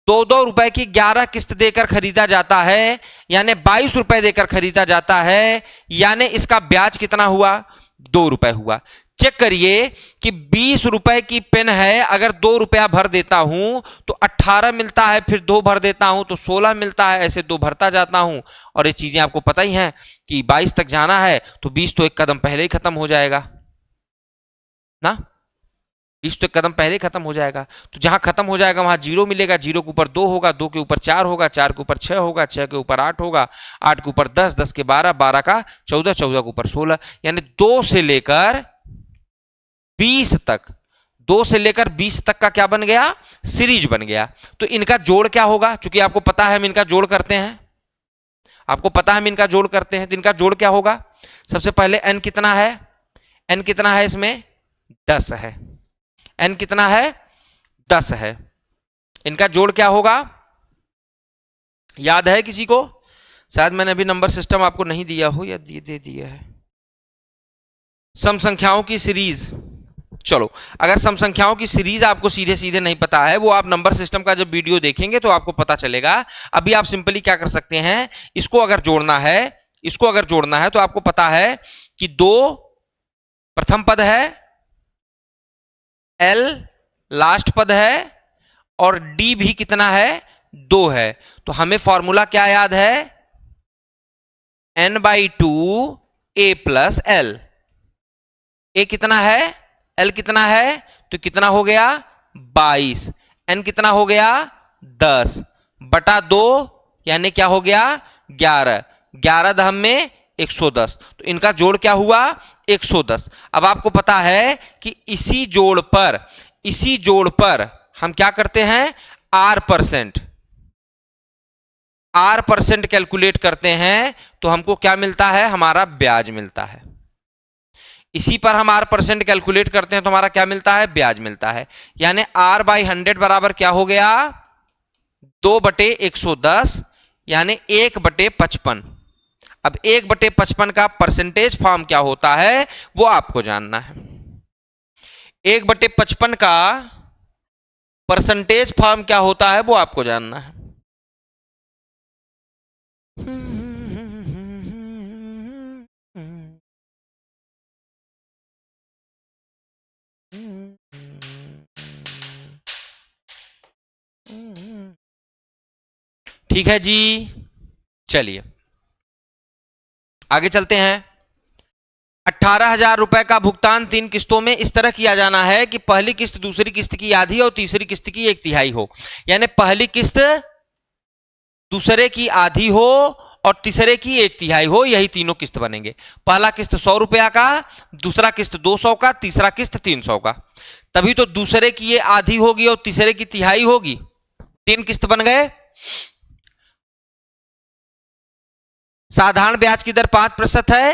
Speaker 1: 2-2 रुपए की 11 किस्त देकर खरीदा जाता है, यानी 22 रुपए देकर खरीदा जाता है, यानी इसका ब्याज कितना हुआ, 2 रुपए हुआ। चेक करिए कि 20 रुपए की पेन है, अगर 2 रुपया भर देता हूं तो 18 मिलता है, फिर 2 भर देता हूं तो 16 मिलता है, ऐसे 2 भरता जाता हूं। और ये चीजें आपको पता ही हैं कि 22 तक जाना है तो 20 तो एक कदम पहले ही खत्म हो जाएगा ना, 20 तो एक कदम पहले ही खत्म हो जाएगा। तो जहां खत्म हो जाएगा वहां 0 मिलेगा, 0 के ऊपर 2 होगा, 2 के ऊपर 4 होगा, 4 के ऊपर 6 होगा, 6 के ऊपर 8 होगा, 8 के ऊपर 10, 10 के 12, 12 का 14, 14 के ऊपर 16, यानी 2 से लेकर 20 तक, 2 से लेकर 20 तक का क्या बन गया, सीरीज बन गया। तो इनका जोड़ क्या होगा, क्योंकि आपको पता है हम इनका जोड़ करते हैं, आपको पता है हम इनका जोड़ करते हैं, तो इनका जोड़ क्या होगा। सबसे पहले n कितना है, n कितना है, इसमें 10 है, n कितना है, 10 है। इनका जोड़ क्या होगा, याद है किसी को, शायद मैंने अभी नंबर सिस्टम आपको नहीं दिया हो या दे दिया है। सम संख्याओं की सीरीज, चलो अगर सम संख्याओं की सीरीज आपको सीधे सीधे नहीं पता है, वो आप नंबर सिस्टम का जब वीडियो देखेंगे तो आपको पता चलेगा। अभी आप सिंपली क्या कर सकते हैं, इसको अगर जोड़ना है, इसको अगर जोड़ना है तो आपको पता है कि 2 प्रथम पद है, L लास्ट पद है, और D भी कितना है, 2 है। तो हमें फॉर्मूला क्या याद है, n/2 a + l। a कितना है, l कितना है, तो कितना हो गया 22, n कितना हो गया 10 बटा 2, यानी क्या हो गया 11, 11 दहम में 110, तो इनका जोड़ क्या हुआ 110। अब आपको पता है कि इसी जोड़ पर हम क्या करते हैं आर परसेंट कैलकुलेट करते हैं, तो हमको क्या मिलता है, हमारा ब्याज मिलता है। इसी पर हम आर परसेंट कैलकुलेट करते हैं तो हमारा क्या मिलता है, ब्याज मिलता है। यानी आर बाई 100 बराबर क्या हो गया 2/110 यानी 1/55। अब 1/55 का परसेंटेज फॉर्म क्या होता है वो आपको जानना है। 1/55 का परसेंटेज फॉर्म क्या होता है वो आपको जानना है। ठीक है जी, चलिए आगे चलते हैं। 18,000 रुपए का भुगतान 3 किस्तों में इस तरह किया जाना है कि पहली किस्त दूसरी किस्त की आधी और तीसरी किस्त की 1/3 हो। यानी पहली किस्त दूसरे की आधी हो और तीसरे की 1/3 हो, यही तीनों किस्त बनेंगे। पहला किस्त 100 रुपया का, दूसरा किस्त 200 का, तीसरा किस्त 300 का। तभी तो दूसरे की ये आधी होगी और तीसरे की तिहाई होगी। 3 किस्त बन गए। साधारण ब्याज की दर 5% है।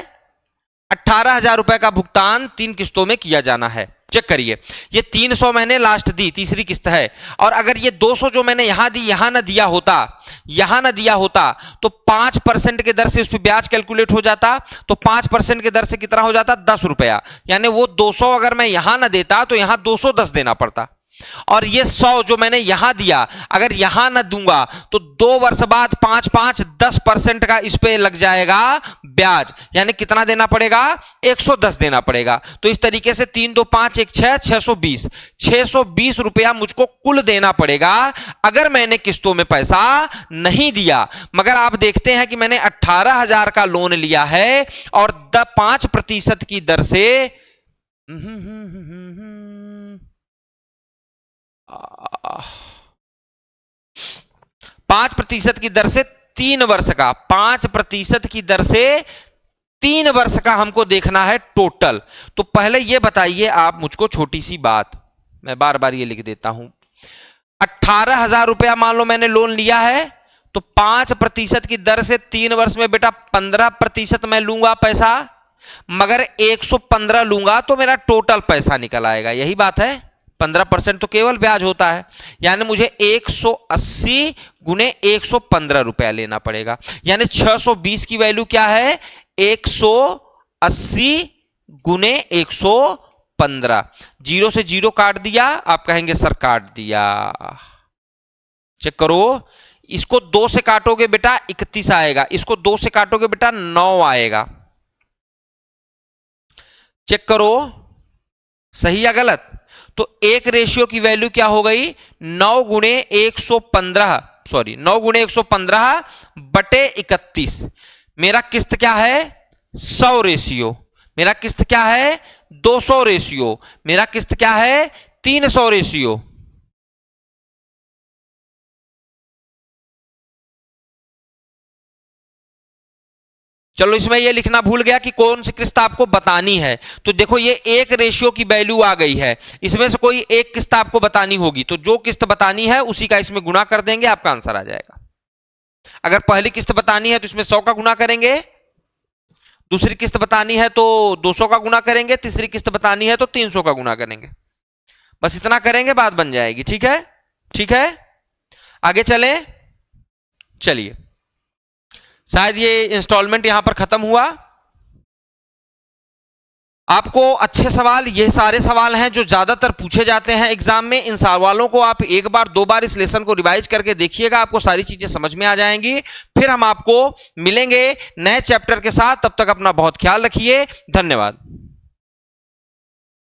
Speaker 1: 18,000 रुपए का भुगतान 3 किस्तों में किया जाना है। चेक करिए, ये 300 मैंने लास्ट दी, तीसरी किस्त है, और अगर ये 200 जो मैंने यहां दी यहां ना दिया होता तो 5% के दर से उस पर ब्याज कैलकुलेट हो जाता। तो 5% के दर से कितना हो जाता 10 रुपया। यानी वो 200 अगर मैं यहां ना देता तो यहां 210 देना पड़ता। और ये 100 जो मैंने यहां दिया अगर यहां ना दूंगा तो 2 वर्ष बाद 5 10% का इस पे लग जाएगा ब्याज। यानी कितना देना पड़ेगा 110 देना पड़ेगा। तो इस तरीके से 3 2 5 1 6 620 रुपया मुझको कुल देना पड़ेगा अगर मैंने किस्तों में पैसा नहीं दिया। मगर आप देखते हैं कि मैंने 18,000 का लोन लिया है और 5% की दर से 5% की दर से 3 वर्ष का 5% की दर से 3 वर्ष का हमको देखना है टोटल। तो पहले ये बताइए आप मुझको छोटी सी बात, मैं बार बार ये लिख देता हूं। 18,000 रुपया मान लो मैंने लोन लिया है, तो 5% की दर से 3 वर्ष में बेटा 15% मैं लूंगा पैसा, मगर 115 लूंगा तो मेरा टोटल पैसा निकल आएगा। यही बात है। 15% तो केवल ब्याज होता है। यानी मुझे 180 गुने 115 रुपया लेना पड़ेगा। यानी 620 की वैल्यू क्या है 180 गुने 115। 0 से 0 काट दिया, आप कहेंगे सर काट दिया। चेक करो, इसको 2 से काटोगे बेटा 31 आएगा, इसको 2 से काटोगे बेटा 9 आएगा। चेक करो सही या गलत। तो 1 रेशियो की वैल्यू क्या हो गई 9 गुणे 115 बटे 31। मेरा किस्त क्या है 100 रेशियो, मेरा किस्त क्या है 200 रेशियो, मेरा किस्त क्या है 300 रेशियो। चलो इसमें ये लिखना भूल गया कि कौन सी किस्त आपको बतानी है। तो देखो ये 1 रेशियो की वैल्यू आ गई है, इसमें से कोई एक किस्त आपको बतानी होगी, तो जो किस्त बतानी है उसी का इसमें गुणा कर देंगे, आपका आंसर आ जाएगा। अगर पहली किस्त बतानी है तो इसमें 100 का गुणा करेंगे, दूसरी किस्त बतानी है तो 200 का गुणा करेंगे, तीसरी किस्त बतानी है तो 300 का गुणा करेंगे। बस इतना करेंगे, बात बन जाएगी। ठीक है, ठीक है, आगे चले। चलिए शायद ये इंस्टॉलमेंट यहां पर खत्म हुआ। आपको अच्छे सवाल, ये सारे सवाल हैं जो ज्यादातर पूछे जाते हैं एग्जाम में। इन सवालों को आप 1 बार 2 बार इस लेसन को रिवाइज करके देखिएगा, आपको सारी चीजें समझ में आ जाएंगी। फिर हम आपको मिलेंगे नए चैप्टर के साथ, तब तक अपना बहुत ख्याल रखिए। धन्यवाद।